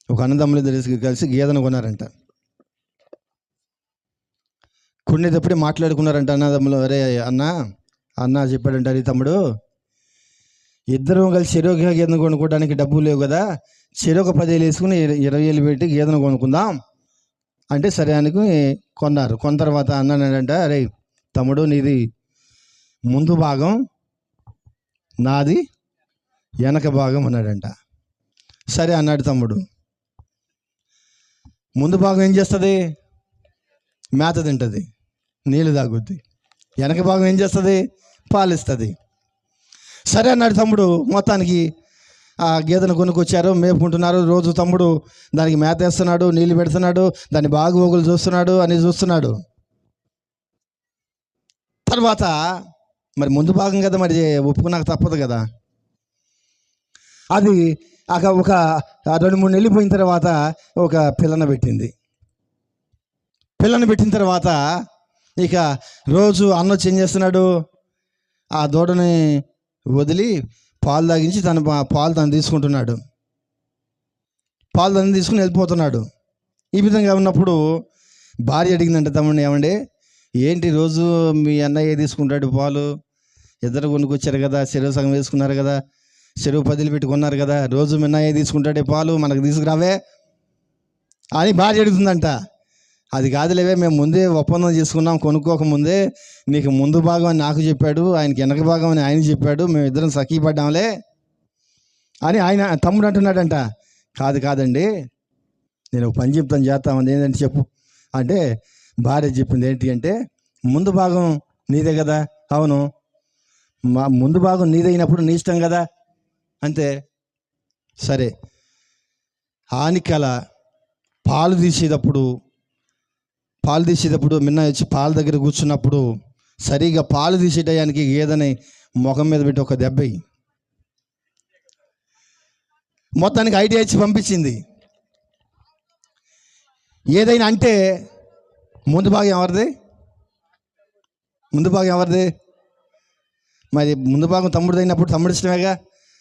ఒక అన్నదమ్ములు కలిసి గేదెను కొన్నారంట. కొనేటప్పుడే మాట్లాడుకున్నారంట అన్నదమ్ములు. అరే అన్న చెప్పాడంట, అది తమ్ముడు, ఇద్దరం కలిసి చెరొక గేదెను కొనుక్కోవడానికి డబ్బులు లేవు కదా, చెరొక 10,000 వేసుకుని 20,000 పెట్టి గేదెను కొనుక్కుందాం అంటే సరే అనుకుని కొన్నారు. కొన్న తర్వాత అన్నాడంట, అరే తమ్ముడు, నీది ముందు భాగం, నాది వెనక భాగం అన్నాడంట. సరే అన్నాడు తమ్ముడు. ముందు భాగం ఏం చేస్తుంది? మేత తింటుంది, నీళ్ళు తాగుద్ది. వెనక భాగం ఏం చేస్తుంది? పాలిస్తుంది. సరే అన్నాడు తమ్ముడు. మొత్తానికి ఆ గేదెను కొనుక్కొచ్చారు, మేపుకుంటున్నారు. రోజు తమ్ముడు దానికి మేత వేస్తున్నాడు, నీళ్ళు పెడుతున్నాడు, దాన్ని బాగోగులు చూస్తున్నాడు, అని చూస్తున్నాడు. తర్వాత మరి ముందు భాగం కదా, మరి ఒప్పుకున్నాక తప్పదు కదా. అది ఒక 2-3 నెలలు పోయిన తర్వాత ఒక పిల్లను పెట్టింది. పిల్లను పెట్టిన తర్వాత ఇక రోజు అన్న వచ్చి ఏం చేస్తున్నాడు, ఆ దూడని వదిలి పాలు తాగించి పాలు తను తీసుకుంటున్నాడు. పాలు తను తీసుకుని వెళ్ళిపోతున్నాడు. ఈ విధంగా ఉన్నప్పుడు భార్య అడిగిందంట తమ్ముడిని, ఏమండి ఏంటి రోజు మీ అన్నయ్య తీసుకుంటాడు పాలు, ఇద్దరు కొనుక్కొచ్చారు కదా, చెరువు సగం వేసుకున్నారు కదా, చెరువు 10,000 పెట్టుకున్నారు కదా, రోజు మీ అన్నయ్య తీసుకుంటాడే పాలు, మనకు తీసుకురావే అని భార్య అడుగుతుందంట. అది కాదులేవే, మేము ముందే ఒప్పందం చేసుకున్నాం, కొనుక్కోకముందే నీకు ముందు భాగం అని నాకు చెప్పాడు, ఆయనకి వెనక భాగం అని ఆయన చెప్పాడు, మేము ఇద్దరం సఖీ పడ్డాంలే అని ఆయన తమ్ముడు అంటున్నాడంట. కాదండి, నేను ఒక పని చెప్తాను, చేస్తామని ఏంటంటే చెప్పు అంటే భార్య చెప్పింది ఏంటి అంటే, ముందు భాగం నీదే కదా. అవును, మా ముందు భాగం నీదైనప్పుడు నీ ఇష్టం కదా అంతే. సరే, ఆనికల పాలు తీసేటప్పుడు మిన్న వచ్చి పాల దగ్గర కూర్చున్నప్పుడు సరిగా పాలు తీసే టయానికి గేదెని ముఖం మీద పెట్టి ఒక దెబ్బ మొత్తానికి ఐడియా ఇచ్చి పంపించింది. ఏదైనా అంటే ముందు భాగం ఎవరిది? మరి ముందు భాగం తమ్ముడు అయినప్పుడు తమ్ముడు ఇష్టమేగా.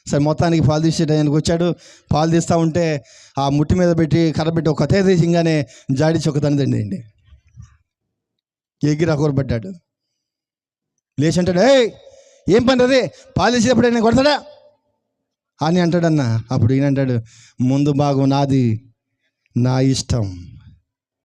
సరే, మొత్తానికి పాలు తీసే టయానికి వచ్చాడు. పాలు తీస్తూ ఉంటే ఆ ముట్టి మీద పెట్టి కర్ర పెట్టి ఒక కథ తీసింగానే జాడిచి ఒక తనదండి అండి ఎగిరి అకూరపడ్డాడు. లేచి అంటాడు, ఏం పని అదే, పాలు తీసేటప్పుడు నేను కొడతాడా అని అంటాడన్న. అప్పుడు ఈయన అంటాడు, ముందు భాగం నాది, నా ఇష్టం.